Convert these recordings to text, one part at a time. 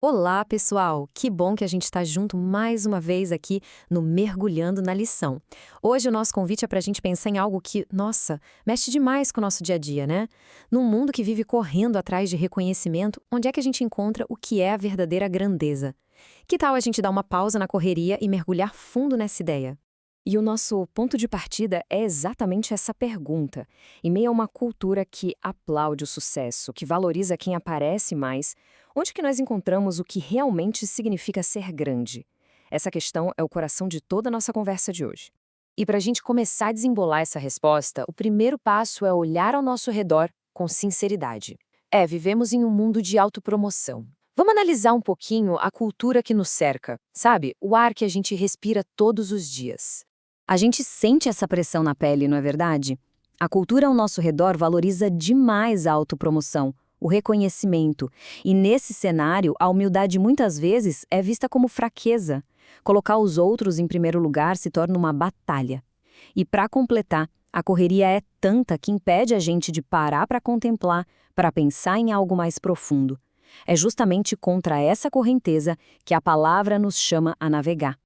Olá, pessoal! Que bom que a gente está junto mais uma vez aqui no Mergulhando na Lição. Hoje o nosso convite é para a gente pensar em algo que, nossa, mexe demais com o nosso dia a dia, né? Num mundo que vive correndo atrás de reconhecimento, onde é que a gente encontra o que é a verdadeira grandeza? Que tal a gente dar uma pausa na correria e mergulhar fundo nessa ideia? E o nosso ponto de partida é exatamente essa pergunta. Em meio a uma cultura que aplaude o sucesso, que valoriza quem aparece mais, onde que nós encontramos o que realmente significa ser grande? Essa questão é o coração de toda a nossa conversa de hoje. E para a gente começar a desembolar essa resposta, o primeiro passo é olhar ao nosso redor com sinceridade. Vivemos em um mundo de autopromoção. Vamos analisar um pouquinho a cultura que nos cerca, sabe? O ar que a gente respira todos os dias. A gente sente essa pressão na pele, não é verdade? A cultura ao nosso redor valoriza demais a autopromoção, o reconhecimento. E nesse cenário, a humildade muitas vezes é vista como fraqueza. Colocar os outros em primeiro lugar se torna uma batalha. E para completar, a correria é tanta que impede a gente de parar para contemplar, para pensar em algo mais profundo. É justamente contra essa correnteza que a palavra nos chama a navegar.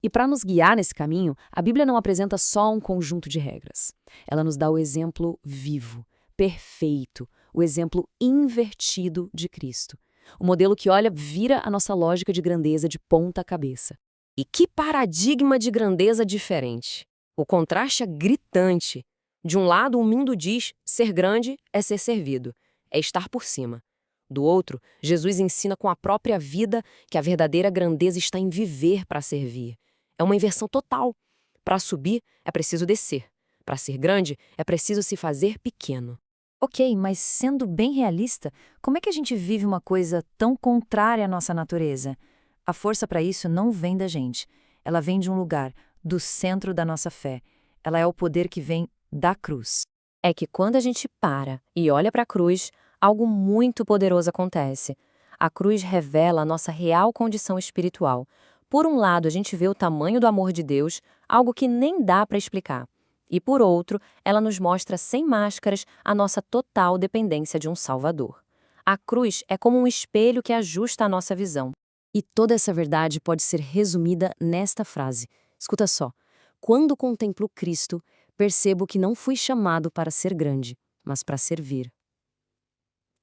E para nos guiar nesse caminho, a Bíblia não apresenta só um conjunto de regras. Ela nos dá o exemplo vivo, perfeito, o exemplo invertido de Cristo. O modelo que, olha, vira a nossa lógica de grandeza de ponta cabeça. E que paradigma de grandeza diferente! O contraste é gritante. De um lado, o mundo diz: ser grande é ser servido, é estar por cima. Do outro, Jesus ensina com a própria vida que a verdadeira grandeza está em viver para servir. É uma inversão total. Para subir, é preciso descer. Para ser grande, é preciso se fazer pequeno. Ok, mas sendo bem realista, como é que a gente vive uma coisa tão contrária à nossa natureza? A força para isso não vem da gente. Ela vem de um lugar, do centro da nossa fé. Ela é o poder que vem da cruz. É que quando a gente para e olha para a cruz, algo muito poderoso acontece. A cruz revela a nossa real condição espiritual. Por um lado, a gente vê o tamanho do amor de Deus, algo que nem dá para explicar. E por outro, ela nos mostra sem máscaras a nossa total dependência de um Salvador. A cruz é como um espelho que ajusta a nossa visão. E toda essa verdade pode ser resumida nesta frase. Escuta só. Quando contemplo Cristo, percebo que não fui chamado para ser grande, mas para servir.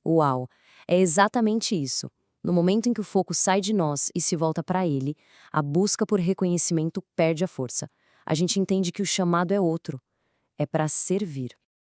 Uau! É exatamente isso. No momento em que o foco sai de nós e se volta para Ele, a busca por reconhecimento perde a força. A gente entende que o chamado é outro. É para servir.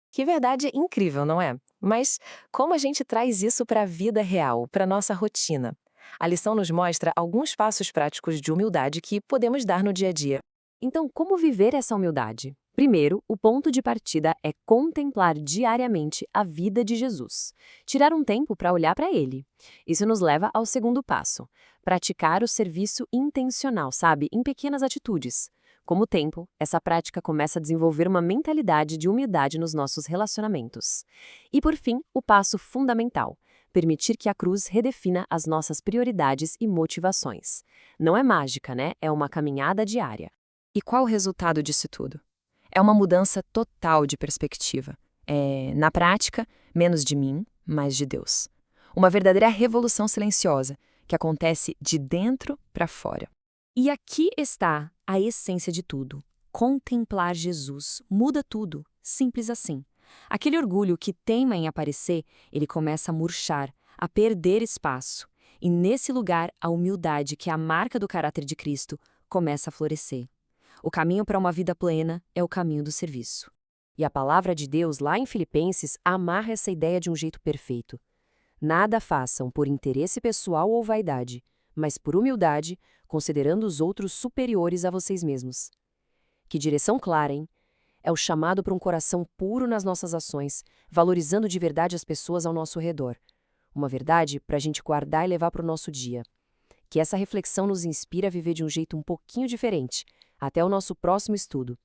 Que verdade incrível, não é? Mas como a gente traz isso para a vida real, para a nossa rotina? A lição nos mostra alguns passos práticos de humildade que podemos dar no dia a dia. Então, como viver essa humildade? Primeiro, o ponto de partida é contemplar diariamente a vida de Jesus. Tirar um tempo para olhar para ele. Isso nos leva ao segundo passo: praticar o serviço intencional, sabe? Em pequenas atitudes. Com o tempo, essa prática começa a desenvolver uma mentalidade de humildade nos nossos relacionamentos. E por fim, o passo fundamental: permitir que a cruz redefina as nossas prioridades e motivações. Não é mágica, né? É uma caminhada diária. E qual o resultado disso tudo? É uma mudança total de perspectiva. Na prática, menos de mim, mais de Deus. Uma verdadeira revolução silenciosa, que acontece de dentro para fora. E aqui está a essência de tudo. Contemplar Jesus muda tudo, simples assim. Aquele orgulho que teima em aparecer, ele começa a murchar, a perder espaço. E nesse lugar, a humildade, que é a marca do caráter de Cristo, começa a florescer. O caminho para uma vida plena é o caminho do serviço. E a palavra de Deus, lá em Filipenses, amarra essa ideia de um jeito perfeito. Nada façam por interesse pessoal ou vaidade, mas por humildade, considerando os outros superiores a vocês mesmos. Que direção clara, hein? É o chamado para um coração puro nas nossas ações, valorizando de verdade as pessoas ao nosso redor. Uma verdade para a gente guardar e levar para o nosso dia. Que essa reflexão nos inspire a viver de um jeito um pouquinho diferente. Até o nosso próximo estudo.